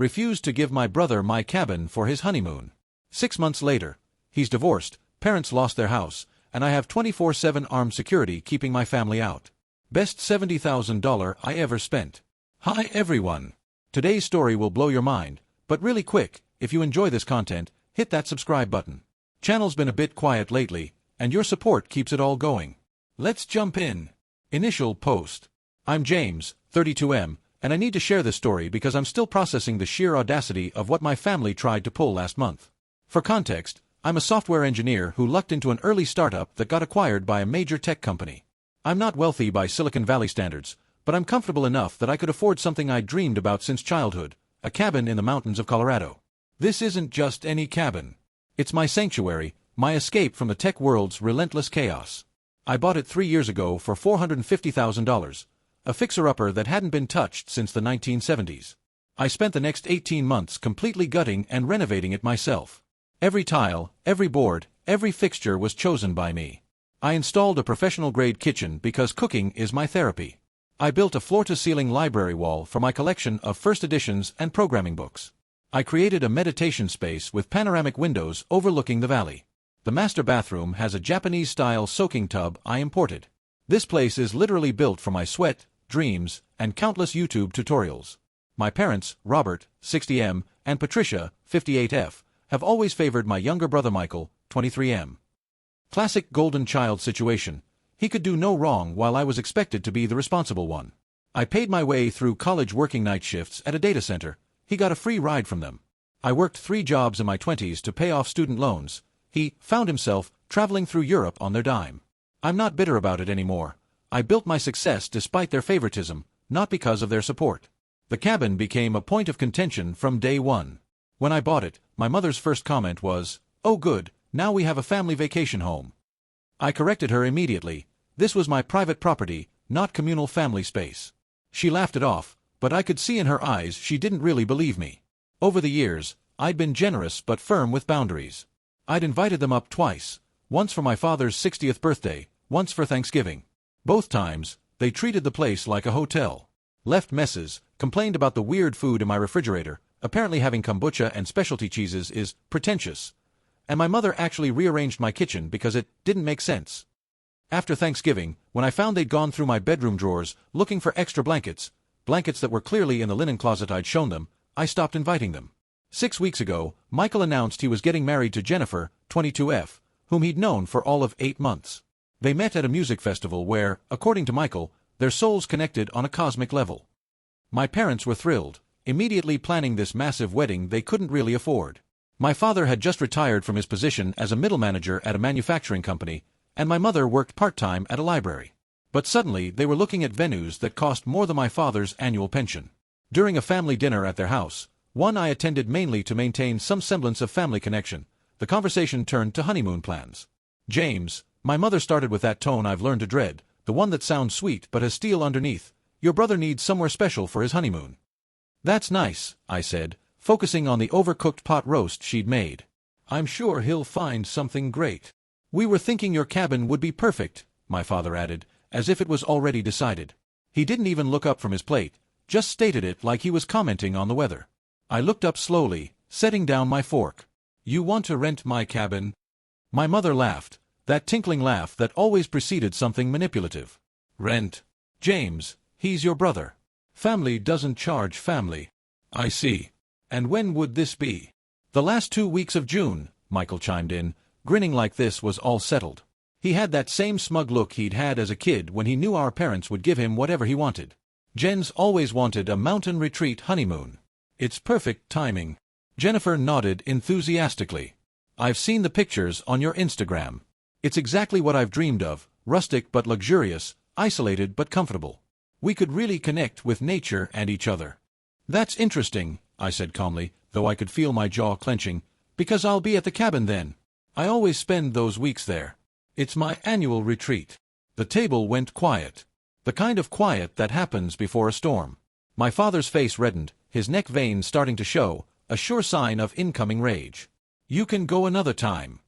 refused to give my brother my cabin for his honeymoon. 6 months later, he's divorced, parents lost their house, and I have 24/7 armed security keeping my family out. Best $70,000 I ever spent. Hi everyone. Today's story will blow your mind, but really quick, if you enjoy this content, hit that subscribe button. Channel's been a bit quiet lately, and your support keeps it all going. Let's jump in. Initial post. I'm James, 32M, and I need to share this story because I'm still processing the sheer audacity of what my family tried to pull last month. For context, I'm a software engineer who lucked into an early startup that got acquired by a major tech company. I'm not wealthy by Silicon Valley standards, but I'm comfortable enough that I could afford something I'd dreamed about since childhood, a cabin in the mountains of Colorado. This isn't just any cabin. It's my sanctuary, my escape from the tech world's relentless chaos. I bought it 3 years ago for $450,000, a fixer-upper that hadn't been touched since the 1970s. I spent the next 18 months completely gutting and renovating it myself. Every tile, every board, every fixture was chosen by me. I installed a professional-grade kitchen because cooking is my therapy. I built a floor-to-ceiling library wall for my collection of first editions and programming books. I created a meditation space with panoramic windows overlooking the valley. The master bathroom has a Japanese-style soaking tub I imported. This place is literally built for my sweat, dreams, and countless YouTube tutorials. My parents, Robert, 60M, and Patricia, 58F, have always favored my younger brother Michael, 23M. Classic golden child situation. He could do no wrong while I was expected to be the responsible one. I paid my way through college working night shifts at a data center. He got a free ride from them. I worked 3 jobs in my 20s to pay off student loans. He found himself traveling through Europe on their dime. I'm not bitter about it anymore. I built my success despite their favoritism, not because of their support. The cabin became a point of contention from day one. When I bought it, my mother's first comment was, "Oh good, now we have a family vacation home." I corrected her immediately. This was my private property, not communal family space. She laughed it off, but I could see in her eyes she didn't really believe me. Over the years, I'd been generous but firm with boundaries. I'd invited them up twice, once for my father's 60th birthday, once for Thanksgiving. Both times, they treated the place like a hotel. Left messes, complained about the weird food in my refrigerator, apparently having kombucha and specialty cheeses is pretentious. And my mother actually rearranged my kitchen because it didn't make sense. After Thanksgiving, when I found they'd gone through my bedroom drawers looking for extra blankets that were clearly in the linen closet I'd shown them, I stopped inviting them. 6 weeks ago, Michael announced he was getting married to Jennifer, 22F, whom he'd known for all of 8 months. They met at a music festival where, according to Michael, their souls connected on a cosmic level. My parents were thrilled, immediately planning this massive wedding they couldn't really afford. My father had just retired from his position as a middle manager at a manufacturing company, and my mother worked part-time at a library. But suddenly they were looking at venues that cost more than my father's annual pension. During a family dinner at their house, one I attended mainly to maintain some semblance of family connection, the conversation turned to honeymoon plans. "James," my mother started with that tone I've learned to dread, the one that sounds sweet but has steel underneath, "your brother needs somewhere special for his honeymoon." "That's nice," I said, focusing on the overcooked pot roast she'd made. "I'm sure he'll find something great." "We were thinking your cabin would be perfect," my father added, as if it was already decided. He didn't even look up from his plate, just stated it like he was commenting on the weather. I looked up slowly, setting down my fork. "You want to rent my cabin?" My mother laughed, that tinkling laugh that always preceded something manipulative. "Rent? James, he's your brother. Family doesn't charge family." "I see. And when would this be?" "The last 2 weeks of June," Michael chimed in, grinning like this was all settled. He had that same smug look he'd had as a kid when he knew our parents would give him whatever he wanted. "Jen's always wanted a mountain retreat honeymoon. It's perfect timing." Jennifer nodded enthusiastically. "I've seen the pictures on your Instagram. It's exactly what I've dreamed of, rustic but luxurious, isolated but comfortable. We could really connect with nature and each other." "That's interesting," I said calmly, though I could feel my jaw clenching, "because I'll be at the cabin then. I always spend those weeks there. It's my annual retreat." The table went quiet. The kind of quiet that happens before a storm. My father's face reddened, his neck veins starting to show, a sure sign of incoming rage. "You can go another time."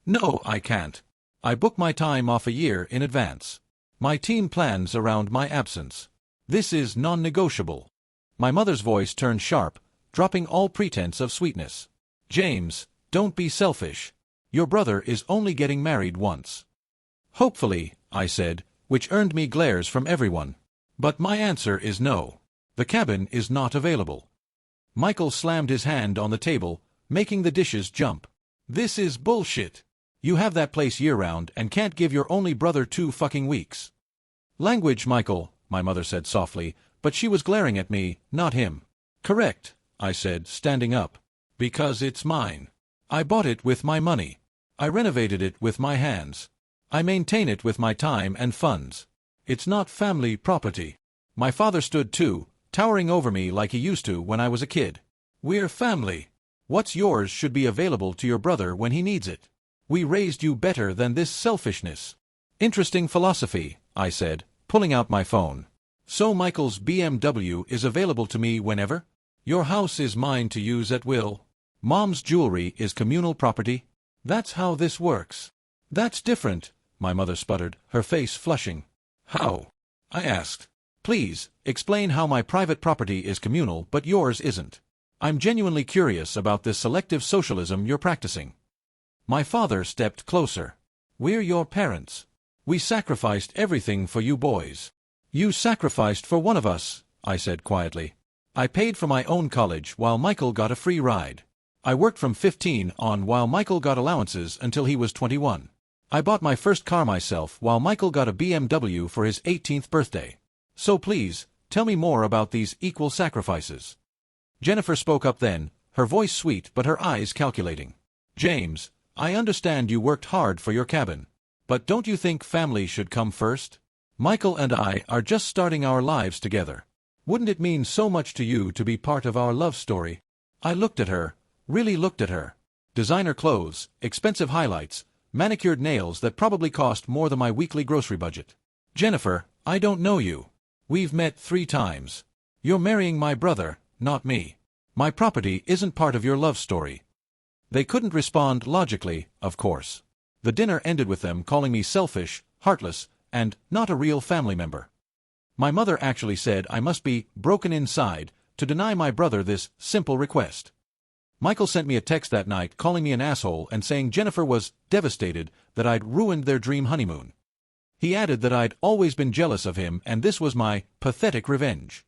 "No, I can't. I book my time off a year in advance. My team plans around my absence. This is non-negotiable." My mother's voice turned sharp, dropping all pretense of sweetness. "James, don't be selfish. Your brother is only getting married once." "Hopefully," I said, which earned me glares from everyone. But my answer is no. The cabin is not available. Michael slammed his hand on the table, making the dishes jump. "This is bullshit. You have that place year-round and can't give your only brother 2 fucking weeks." "Language, Michael," my mother said softly, but she was glaring at me, not him. "Correct," I said, standing up. "Because it's mine. I bought it with my money. I renovated it with my hands. I maintain it with my time and funds. It's not family property." My father stood too, towering over me like he used to when I was a kid. "We're family. What's yours should be available to your brother when he needs it. We raised you better than this selfishness." "Interesting philosophy," I said, pulling out my phone. "So Michael's BMW is available to me whenever? Your house is mine to use at will. Mom's jewelry is communal property? That's how this works." "That's different," my mother sputtered, her face flushing. "How?" I asked. "Please, explain how my private property is communal but yours isn't. I'm genuinely curious about this selective socialism you're practicing." My father stepped closer. "We're your parents. We sacrificed everything for you boys." "You sacrificed for one of us," I said quietly. "I paid for my own college while Michael got a free ride. I worked from 15 on while Michael got allowances until he was 21. I bought my first car myself while Michael got a BMW for his 18th birthday. So please, tell me more about these equal sacrifices." Jennifer spoke up then, her voice sweet but her eyes calculating. "James, I understand you worked hard for your cabin. But don't you think family should come first? Michael and I are just starting our lives together. Wouldn't it mean so much to you to be part of our love story?" I looked at her, really looked at her. Designer clothes, expensive highlights, manicured nails that probably cost more than my weekly grocery budget. "Jennifer, I don't know you. We've met 3 times. You're marrying my brother, not me. My property isn't part of your love story." They couldn't respond logically, of course. The dinner ended with them calling me selfish, heartless, and not a real family member. My mother actually said I must be broken inside to deny my brother this simple request. Michael sent me a text that night calling me an asshole and saying Jennifer was devastated that I'd ruined their dream honeymoon. He added that I'd always been jealous of him and this was my pathetic revenge.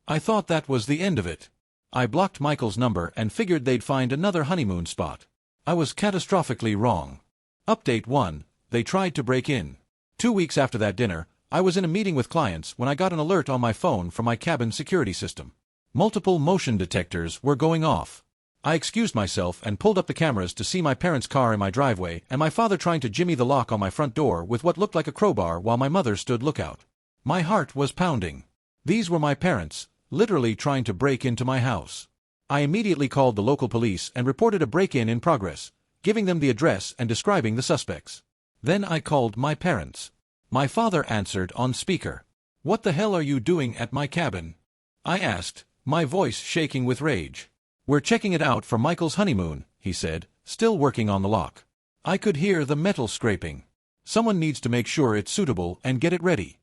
I thought that was the end of it. I blocked Michael's number and figured they'd find another honeymoon spot. I was catastrophically wrong. Update 1. They tried to break in. 2 weeks after that dinner, I was in a meeting with clients when I got an alert on my phone from my cabin security system. Multiple motion detectors were going off. I excused myself and pulled up the cameras to see my parents' car in my driveway and my father trying to jimmy the lock on my front door with what looked like a crowbar while my mother stood lookout. My heart was pounding. These were my parents, literally trying to break into my house. I immediately called the local police and reported a break-in in progress, giving them the address and describing the suspects. Then I called my parents. My father answered on speaker. "What the hell are you doing at my cabin?" I asked, my voice shaking with rage. "We're checking it out for Michael's honeymoon," he said, still working on the lock. I could hear the metal scraping. "Someone needs to make sure it's suitable and get it ready.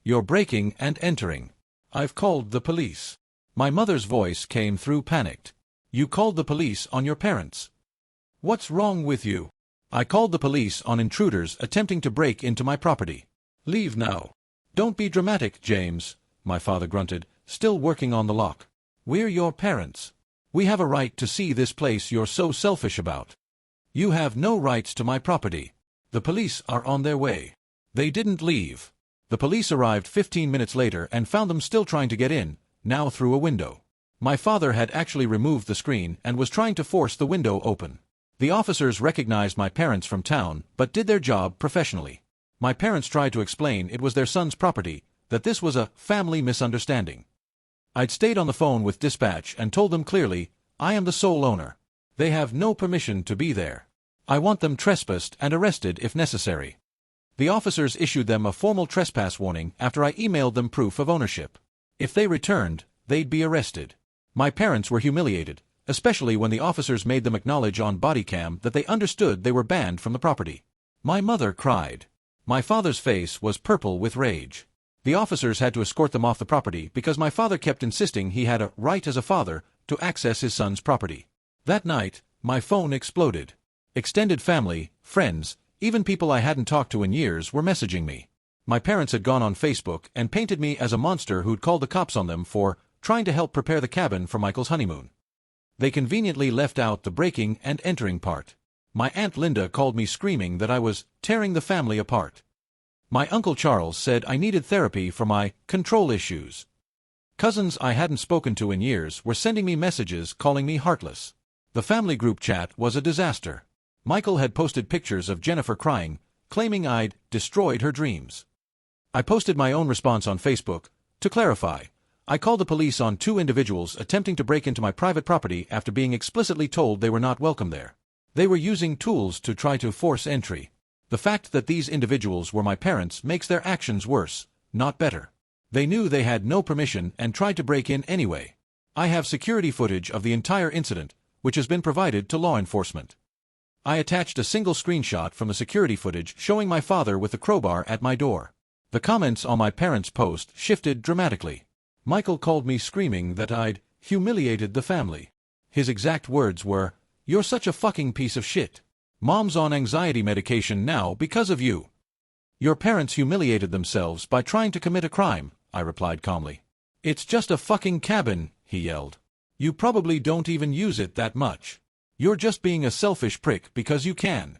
You're breaking and entering. I've called the police." My mother's voice came through panicked. "You called the police on your parents? What's wrong with you?" "I called the police on intruders attempting to break into my property. Leave now." "Don't be dramatic, James," my father grunted, still working on the lock. "We're your parents. We have a right to see this place you're so selfish about. You have no rights to my property. The police are on their way." They didn't leave. The police arrived 15 minutes later and found them still trying to get in, now through a window. My father had actually removed the screen and was trying to force the window open. The officers recognized my parents from town, but did their job professionally. My parents tried to explain it was their son's property, that this was a family misunderstanding. I'd stayed on the phone with dispatch and told them clearly, I am the sole owner. They have no permission to be there. I want them trespassed and arrested if necessary. The officers issued them a formal trespass warning after I emailed them proof of ownership. If they returned, they'd be arrested. My parents were humiliated, especially when the officers made them acknowledge on body cam that they understood they were banned from the property. My mother cried. My father's face was purple with rage. The officers had to escort them off the property because my father kept insisting he had a right as a father to access his son's property. That night, my phone exploded. Extended family, friends, even people I hadn't talked to in years were messaging me. My parents had gone on Facebook and painted me as a monster who'd called the cops on them for trying to help prepare the cabin for Michael's honeymoon. They conveniently left out the breaking and entering part. My Aunt Linda called me screaming that I was tearing the family apart. My Uncle Charles said I needed therapy for my control issues. Cousins I hadn't spoken to in years were sending me messages calling me heartless. The family group chat was a disaster. Michael had posted pictures of Jennifer crying, claiming I'd destroyed her dreams. I posted my own response on Facebook. To clarify, I called the police on 2 individuals attempting to break into my private property after being explicitly told they were not welcome there. They were using tools to try to force entry. The fact that these individuals were my parents makes their actions worse, not better. They knew they had no permission and tried to break in anyway. I have security footage of the entire incident, which has been provided to law enforcement. I attached a single screenshot from the security footage showing my father with the crowbar at my door. The comments on my parents' post shifted dramatically. Michael called me screaming that I'd humiliated the family. His exact words were, "You're such a fucking piece of shit. Mom's on anxiety medication now because of you." "Your parents humiliated themselves by trying to commit a crime," I replied calmly. "It's just a fucking cabin," he yelled. "You probably don't even use it that much. You're just being a selfish prick because you can."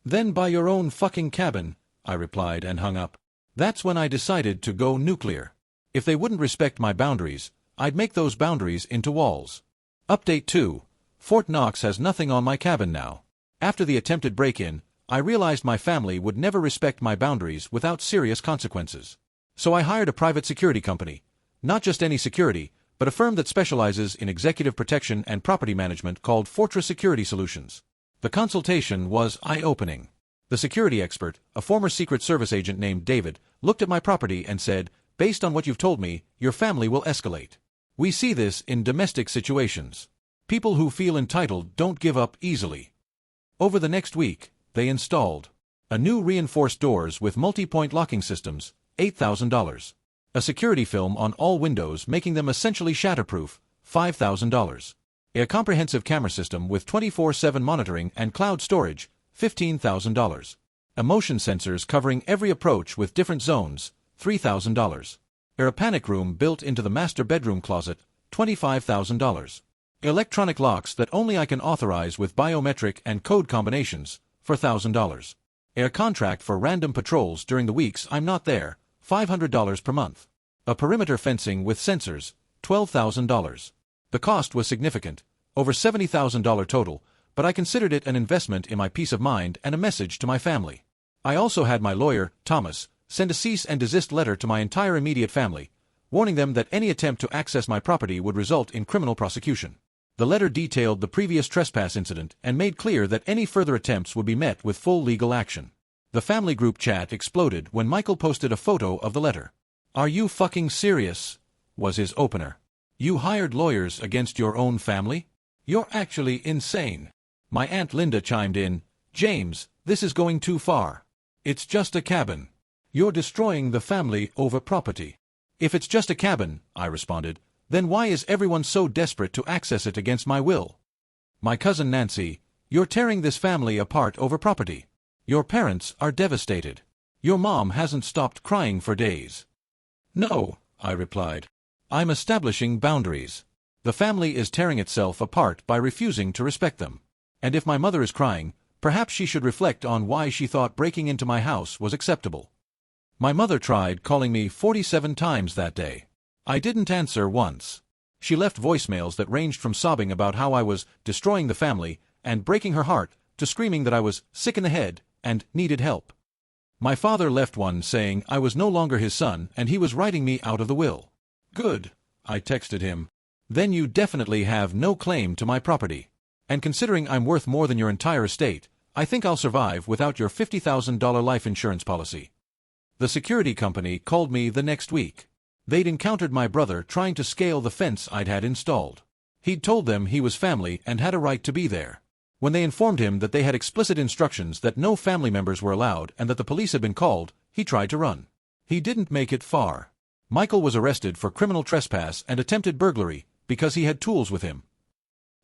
"Then buy your own fucking cabin," I replied and hung up. That's when I decided to go nuclear. If they wouldn't respect my boundaries, I'd make those boundaries into walls. Update 2. Fort Knox has nothing on my cabin now. After the attempted break-in, I realized my family would never respect my boundaries without serious consequences. So I hired a private security company. Not just any security, but a firm that specializes in executive protection and property management called Fortress Security Solutions. The consultation was eye-opening. The security expert, a former Secret Service agent named David, looked at my property and said, "Based on what you've told me, your family will escalate. We see this in domestic situations. People who feel entitled don't give up easily." Over the next week, they installed a new reinforced doors with multi-point locking systems, $8,000. A security film on all windows making them essentially shatterproof, $5,000. A comprehensive camera system with 24/7 monitoring and cloud storage, $15,000. Motion sensors covering every approach with different zones, $3,000. A panic room built into the master bedroom closet, $25,000. Electronic locks that only I can authorize with biometric and code combinations, $4,000. A contract for random patrols during the weeks I'm not there, $500 per month. A perimeter fencing with sensors, $12,000. The cost was significant, over $70,000 total, but I considered it an investment in my peace of mind and a message to my family. I also had my lawyer, Thomas, send a cease and desist letter to my entire immediate family, warning them that any attempt to access my property would result in criminal prosecution. The letter detailed the previous trespass incident and made clear that any further attempts would be met with full legal action. The family group chat exploded when Michael posted a photo of the letter. "Are you fucking serious?" was his opener. "You hired lawyers against your own family? You're actually insane." My Aunt Linda chimed in, "James, this is going too far. It's just a cabin. You're destroying the family over property." "If it's just a cabin," I responded, "then why is everyone so desperate to access it against my will?" My cousin Nancy, "You're tearing this family apart over property. Your parents are devastated. Your mom hasn't stopped crying for days." "No," I replied. "I'm establishing boundaries. The family is tearing itself apart by refusing to respect them. And if my mother is crying, perhaps she should reflect on why she thought breaking into my house was acceptable." My mother tried calling me 47 times that day. I didn't answer once. She left voicemails that ranged from sobbing about how I was destroying the family and breaking her heart to screaming that I was sick in the head and needed help. My father left one saying I was no longer his son and he was writing me out of the will. "Good," I texted him. "Then you definitely have no claim to my property. And considering I'm worth more than your entire estate, I think I'll survive without your $50,000 life insurance policy." The security company called me the next week. They'd encountered my brother trying to scale the fence I'd had installed. He'd told them he was family and had a right to be there. When they informed him that they had explicit instructions that no family members were allowed and that the police had been called, he tried to run. He didn't make it far. Michael was arrested for criminal trespass and attempted burglary, because he had tools with him.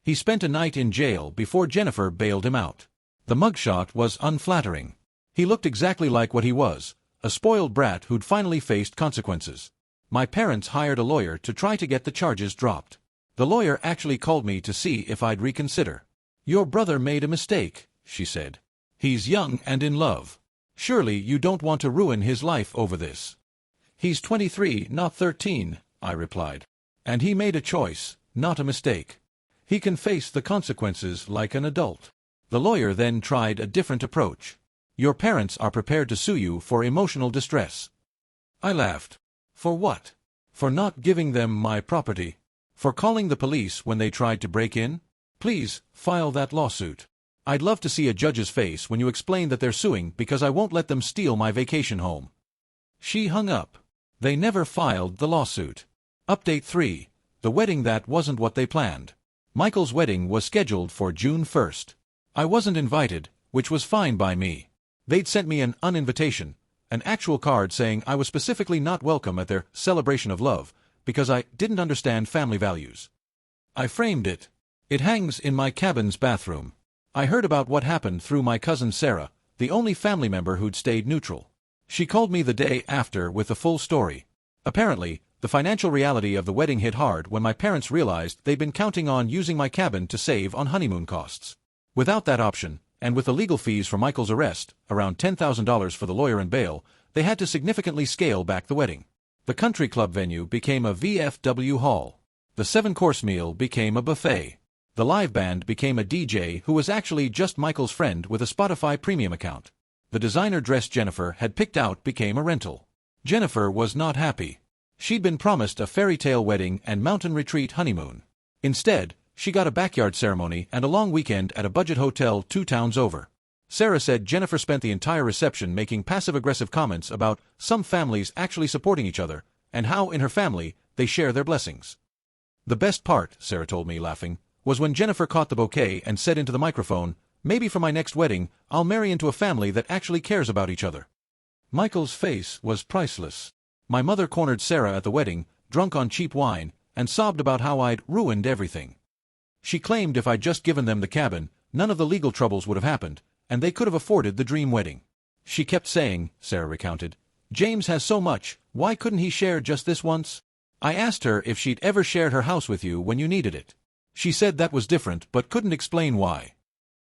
He spent a night in jail before Jennifer bailed him out. The mugshot was unflattering. He looked exactly like what he was, a spoiled brat who'd finally faced consequences. My parents hired a lawyer to try to get the charges dropped. The lawyer actually called me to see if I'd reconsider. "Your brother made a mistake," she said. "He's young and in love. Surely you don't want to ruin his life over this." "He's 23, not 13, I replied. "And he made a choice, not a mistake. He can face the consequences like an adult." The lawyer then tried a different approach. "Your parents are prepared to sue you for emotional distress." I laughed. "For what? For not giving them my property? For calling the police when they tried to break in? Please, file that lawsuit. I'd love to see a judge's face when you explain that they're suing because I won't let them steal my vacation home." She hung up. They never filed the lawsuit. Update 3. The wedding that wasn't what they planned. Michael's wedding was scheduled for June 1st. I wasn't invited, which was fine by me. They'd sent me an uninvitation, an actual card saying I was specifically not welcome at their celebration of love, because I didn't understand family values. I framed it. It hangs in my cabin's bathroom. I heard about what happened through my cousin Sarah, the only family member who'd stayed neutral. She called me the day after with the full story. Apparently, the financial reality of the wedding hit hard when my parents realized they'd been counting on using my cabin to save on honeymoon costs. Without that option, and with the legal fees for Michael's arrest, around $10,000 for the lawyer and bail, they had to significantly scale back the wedding. The country club venue became a VFW hall. The 7-course meal became a buffet. The live band became a DJ who was actually just Michael's friend with a Spotify premium account. The designer dress Jennifer had picked out became a rental. Jennifer was not happy. She'd been promised a fairy tale wedding and mountain retreat honeymoon. Instead, she got a backyard ceremony and a long weekend at a budget hotel 2 towns over. Sarah said Jennifer spent the entire reception making passive-aggressive comments about some families actually supporting each other, and how in her family they share their blessings. "The best part," Sarah told me, laughing, "was when Jennifer caught the bouquet and said into the microphone, 'Maybe for my next wedding, I'll marry into a family that actually cares about each other.'" Michael's face was priceless. My mother cornered Sarah at the wedding, drunk on cheap wine, and sobbed about how I'd ruined everything. She claimed if I'd just given them the cabin, none of the legal troubles would have happened, and they could have afforded the dream wedding. She kept saying, Sarah recounted, "James has so much, why couldn't he share just this once?" I asked her if she'd ever shared her house with you when you needed it. She said that was different but couldn't explain why.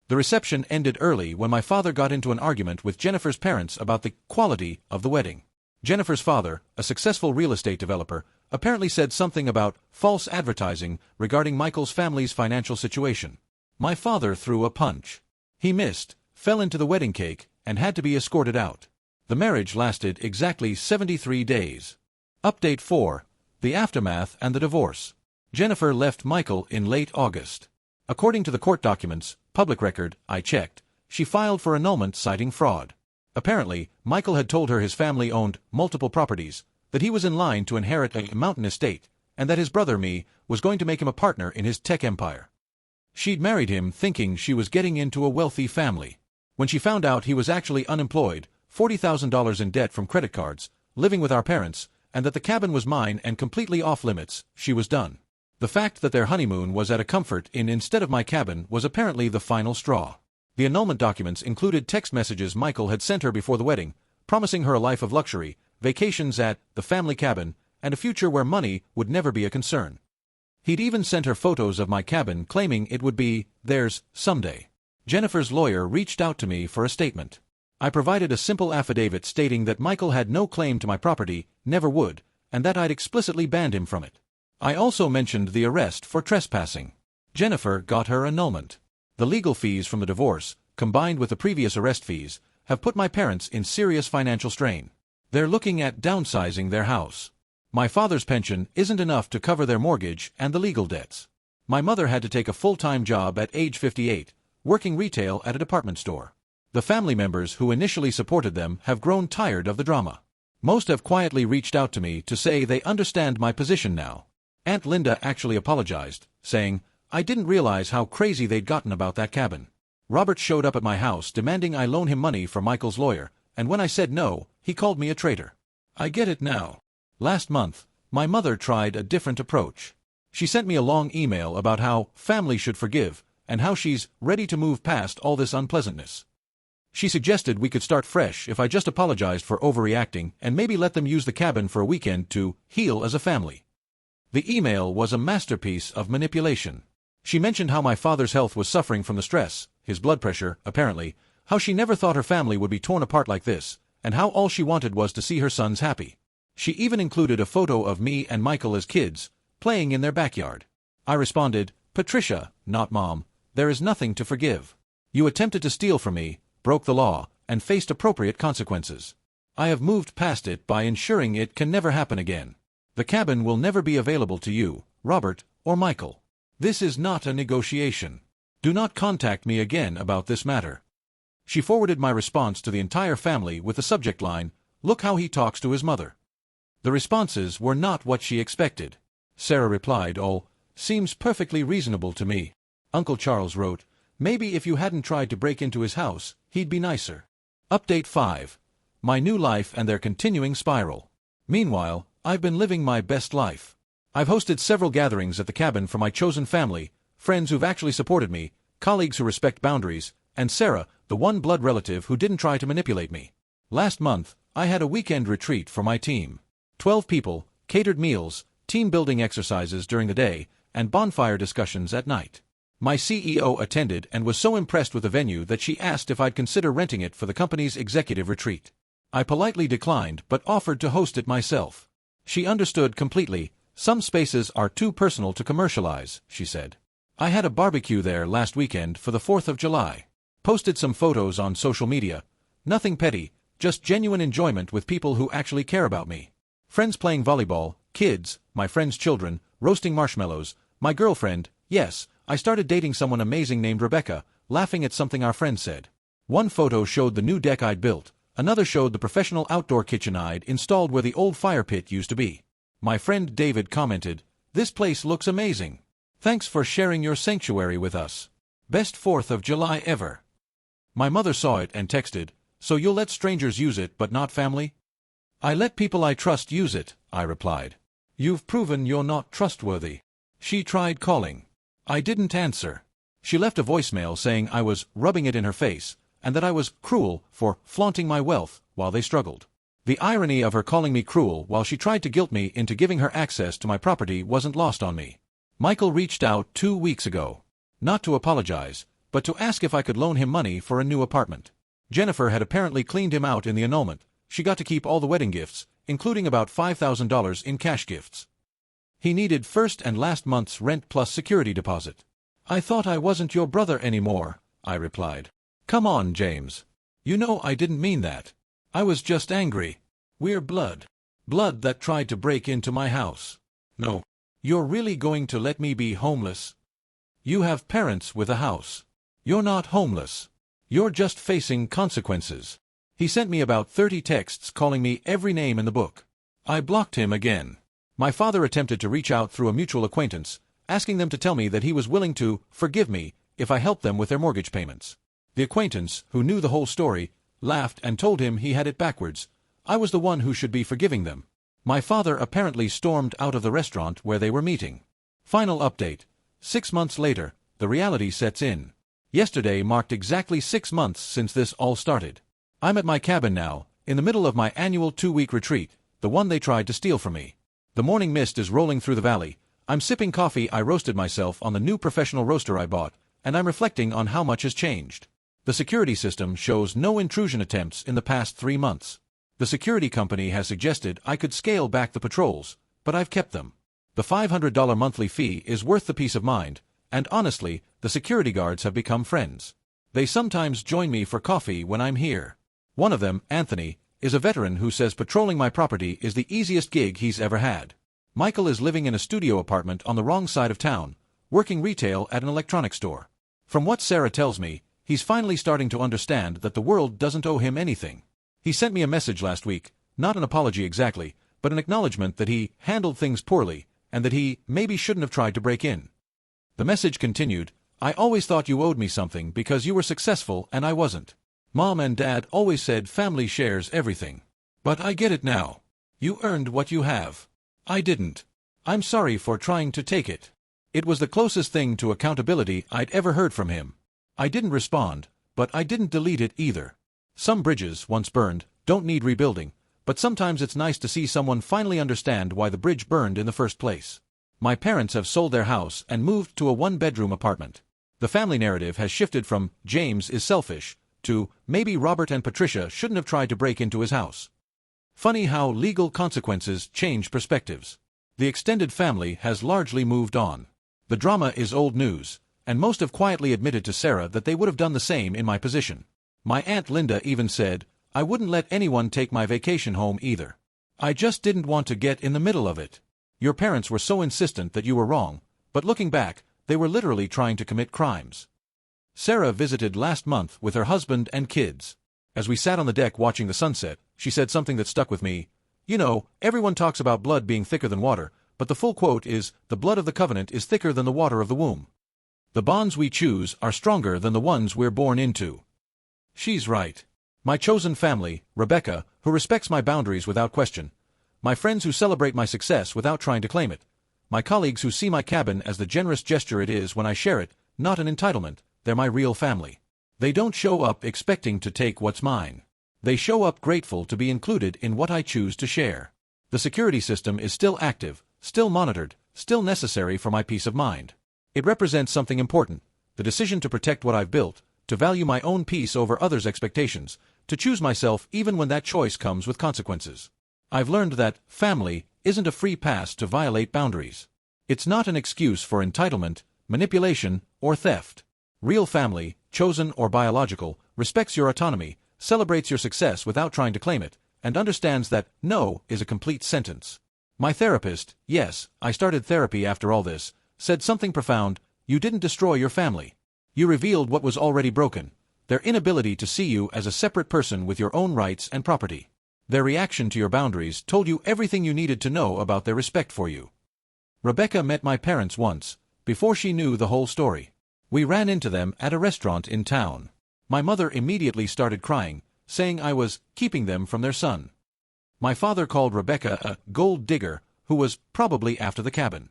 The reception ended early when my father got into an argument with Jennifer's parents about the quality of the wedding. Jennifer's father, a successful real estate developer, apparently said something about false advertising regarding Michael's family's financial situation. My father threw a punch. He missed, fell into the wedding cake, and had to be escorted out. The marriage lasted exactly 73 days. Update 4. The aftermath and the divorce. Jennifer left Michael in late August. According to the court documents, public record, I checked, she filed for annulment citing fraud. Apparently, Michael had told her his family owned multiple properties, that he was in line to inherit a mountain estate, and that his brother, me, was going to make him a partner in his tech empire. She'd married him thinking she was getting into a wealthy family. When she found out he was actually unemployed, $40,000 in debt from credit cards, living with our parents, and that the cabin was mine and completely off-limits, she was done. The fact that their honeymoon was at a comfort inn instead of my cabin was apparently the final straw. The annulment documents included text messages Michael had sent her before the wedding, promising her a life of luxury, vacations at the family cabin, and a future where money would never be a concern. He'd even sent her photos of my cabin claiming it would be theirs someday. Jennifer's lawyer reached out to me for a statement. I provided a simple affidavit stating that Michael had no claim to my property, never would, and that I'd explicitly banned him from it. I also mentioned the arrest for trespassing. Jennifer got her annulment. The legal fees from the divorce, combined with the previous arrest fees, have put my parents in serious financial strain. They're looking at downsizing their house. My father's pension isn't enough to cover their mortgage and the legal debts. My mother had to take a full-time job at age 58, working retail at a department store. The family members who initially supported them have grown tired of the drama. Most have quietly reached out to me to say they understand my position now. Aunt Linda actually apologized, saying, "I didn't realize how crazy they'd gotten about that cabin." Robert showed up at my house demanding I loan him money for Michael's lawyer, and when I said no, he called me a traitor. I get it now. Last month, my mother tried a different approach. She sent me a long email about how family should forgive, and how she's ready to move past all this unpleasantness. She suggested we could start fresh if I just apologized for overreacting and maybe let them use the cabin for a weekend to heal as a family. The email was a masterpiece of manipulation. She mentioned how my father's health was suffering from the stress, his blood pressure, apparently, how she never thought her family would be torn apart like this, and how all she wanted was to see her sons happy. She even included a photo of me and Michael as kids, playing in their backyard. I responded, "Patricia, not Mom, there is nothing to forgive. You attempted to steal from me, broke the law, and faced appropriate consequences. I have moved past it by ensuring it can never happen again. The cabin will never be available to you, Robert, or Michael. This is not a negotiation. Do not contact me again about this matter." She forwarded my response to the entire family with the subject line, "Look how he talks to his mother." The responses were not what she expected. Sarah replied, "Oh, seems perfectly reasonable to me." Uncle Charles wrote, "Maybe if you hadn't tried to break into his house, he'd be nicer." Update 5. My new life and their continuing spiral. Meanwhile, I've been living my best life. I've hosted several gatherings at the cabin for my chosen family, friends who've actually supported me, colleagues who respect boundaries, and Sarah, the one blood relative who didn't try to manipulate me. Last month, I had a weekend retreat for my team. 12 people, catered meals, team-building exercises during the day, and bonfire discussions at night. My CEO attended and was so impressed with the venue that she asked if I'd consider renting it for the company's executive retreat. I politely declined but offered to host it myself. She understood completely. "Some spaces are too personal to commercialize," she said. I had a barbecue there last weekend for the 4th of July. Posted some photos on social media. Nothing petty, just genuine enjoyment with people who actually care about me. Friends playing volleyball, kids, my friends' children, roasting marshmallows, my girlfriend, yes, I started dating someone amazing named Rebecca, laughing at something our friend said. One photo showed the new deck I'd built, another showed the professional outdoor kitchen I'd installed where the old fire pit used to be. My friend David commented, "This place looks amazing. Thanks for sharing your sanctuary with us. Best 4th of July ever." My mother saw it and texted, "So you'll let strangers use it but not family?" "I let people I trust use it," I replied. "You've proven you're not trustworthy." She tried calling. I didn't answer. She left a voicemail saying I was rubbing it in her face, and that I was cruel for flaunting my wealth while they struggled. The irony of her calling me cruel while she tried to guilt me into giving her access to my property wasn't lost on me. Michael reached out 2 weeks ago. Not to apologize, but to ask if I could loan him money for a new apartment. Jennifer had apparently cleaned him out in the annulment. She got to keep all the wedding gifts, including about $5,000 in cash gifts. He needed first and last month's rent plus security deposit. "I thought I wasn't your brother anymore," I replied. "Come on, James. You know I didn't mean that. I was just angry. We're blood. Blood that tried to break into my house. No. You're really going to let me be homeless? You have parents with a house. You're not homeless. You're just facing consequences." He sent me about 30 texts calling me every name in the book. I blocked him again. My father attempted to reach out through a mutual acquaintance, asking them to tell me that he was willing to forgive me if I helped them with their mortgage payments. The acquaintance, who knew the whole story, laughed and told him he had it backwards. I was the one who should be forgiving them. My father apparently stormed out of the restaurant where they were meeting. Final update. 6 months later, the reality sets in. Yesterday marked exactly 6 months since this all started. I'm at my cabin now, in the middle of my annual 2-week retreat, the one they tried to steal from me. The morning mist is rolling through the valley. I'm sipping coffee I roasted myself on the new professional roaster I bought, and I'm reflecting on how much has changed. The security system shows no intrusion attempts in the past 3 months. The security company has suggested I could scale back the patrols, but I've kept them. The $500 monthly fee is worth the peace of mind, and honestly, the security guards have become friends. They sometimes join me for coffee when I'm here. One of them, Anthony, is a veteran who says patrolling my property is the easiest gig he's ever had. Michael is living in a studio apartment on the wrong side of town, working retail at an electronics store. From what Sarah tells me, he's finally starting to understand that the world doesn't owe him anything. He sent me a message last week, not an apology exactly, but an acknowledgement that he handled things poorly, and that he maybe shouldn't have tried to break in. The message continued, "I always thought you owed me something because you were successful and I wasn't. Mom and Dad always said family shares everything. But I get it now. You earned what you have. I didn't. I'm sorry for trying to take it. It was the closest thing to accountability I'd ever heard from him. I didn't respond, but I didn't delete it either. Some bridges, once burned, don't need rebuilding, but sometimes it's nice to see someone finally understand why the bridge burned in the first place. My parents have sold their house and moved to a one-bedroom apartment. The family narrative has shifted from James is selfish to maybe Robert and Patricia shouldn't have tried to break into his house. Funny how legal consequences change perspectives. The extended family has largely moved on. The drama is old news, and most have quietly admitted to Sarah that they would have done the same in my position. My Aunt Linda even said, I wouldn't let anyone take my vacation home either. I just didn't want to get in the middle of it. Your parents were so insistent that you were wrong, but looking back, they were literally trying to commit crimes. Sarah visited last month with her husband and kids. As we sat on the deck watching the sunset, she said something that stuck with me. You know, everyone talks about blood being thicker than water, but the full quote is, the blood of the covenant is thicker than the water of the womb. The bonds we choose are stronger than the ones we're born into. She's right. My chosen family, Rebecca, who respects my boundaries without question. My friends who celebrate my success without trying to claim it. My colleagues who see my cabin as the generous gesture it is when I share it, not an entitlement. They're my real family. They don't show up expecting to take what's mine. They show up grateful to be included in what I choose to share. The security system is still active, still monitored, still necessary for my peace of mind. It represents something important, the decision to protect what I've built, to value my own peace over others' expectations, to choose myself even when that choice comes with consequences. I've learned that family isn't a free pass to violate boundaries. It's not an excuse for entitlement, manipulation, or theft. Real family, chosen or biological, respects your autonomy, celebrates your success without trying to claim it, and understands that no is a complete sentence. My therapist, yes, I started therapy after all this, said something profound. You didn't destroy your family. You revealed what was already broken, their inability to see you as a separate person with your own rights and property. Their reaction to your boundaries told you everything you needed to know about their respect for you. Rebecca met my parents once, before she knew the whole story. We ran into them at a restaurant in town. My mother immediately started crying, saying I was keeping them from their son. My father called Rebecca a gold digger, who was probably after the cabin.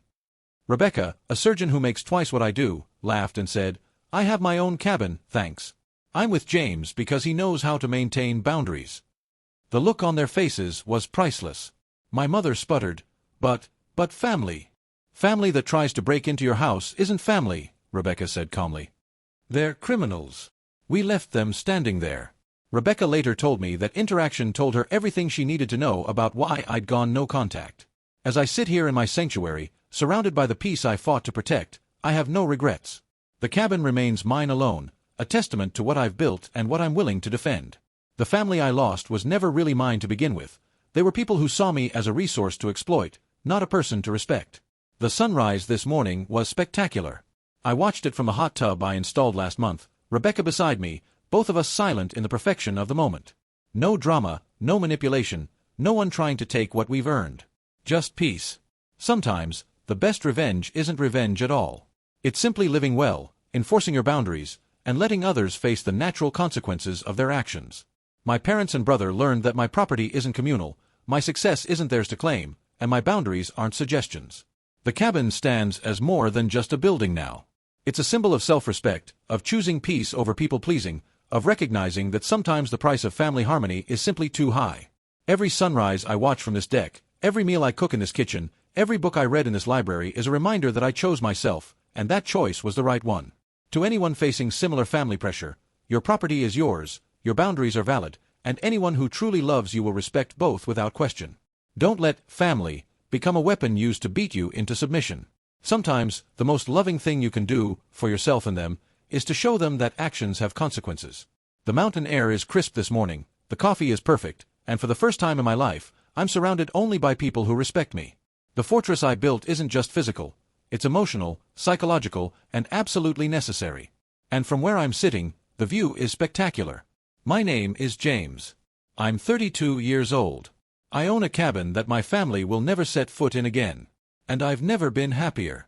Rebecca, a surgeon who makes twice what I do, laughed and said, I have my own cabin, thanks. I'm with James because he knows how to maintain boundaries. The look on their faces was priceless. My mother sputtered, But family. Family that tries to break into your house isn't family, Rebecca said calmly. They're criminals. We left them standing there. Rebecca later told me that interaction told her everything she needed to know about why I'd gone no contact. As I sit here in my sanctuary, surrounded by the peace I fought to protect, I have no regrets. The cabin remains mine alone, a testament to what I've built and what I'm willing to defend. The family I lost was never really mine to begin with. They were people who saw me as a resource to exploit, not a person to respect. The sunrise this morning was spectacular. I watched it from a hot tub I installed last month, Rebecca beside me, both of us silent in the perfection of the moment. No drama, no manipulation, no one trying to take what we've earned. Just peace. Sometimes, the best revenge isn't revenge at all. It's simply living well, enforcing your boundaries, and letting others face the natural consequences of their actions. My parents and brother learned that my property isn't communal, my success isn't theirs to claim, and my boundaries aren't suggestions. The cabin stands as more than just a building now. It's a symbol of self-respect, of choosing peace over people-pleasing, of recognizing that sometimes the price of family harmony is simply too high. Every sunrise I watch from this deck, every meal I cook in this kitchen, every book I read in this library is a reminder that I chose myself, and that choice was the right one. To anyone facing similar family pressure, your property is yours, your boundaries are valid, and anyone who truly loves you will respect both without question. Don't let family become a weapon used to beat you into submission. Sometimes, the most loving thing you can do, for yourself and them, is to show them that actions have consequences. The mountain air is crisp this morning, the coffee is perfect, and for the first time in my life, I'm surrounded only by people who respect me. The fortress I built isn't just physical, it's emotional, psychological, and absolutely necessary. And from where I'm sitting, the view is spectacular. My name is James. I'm 32 years old. I own a cabin that my family will never set foot in again. And I've never been happier.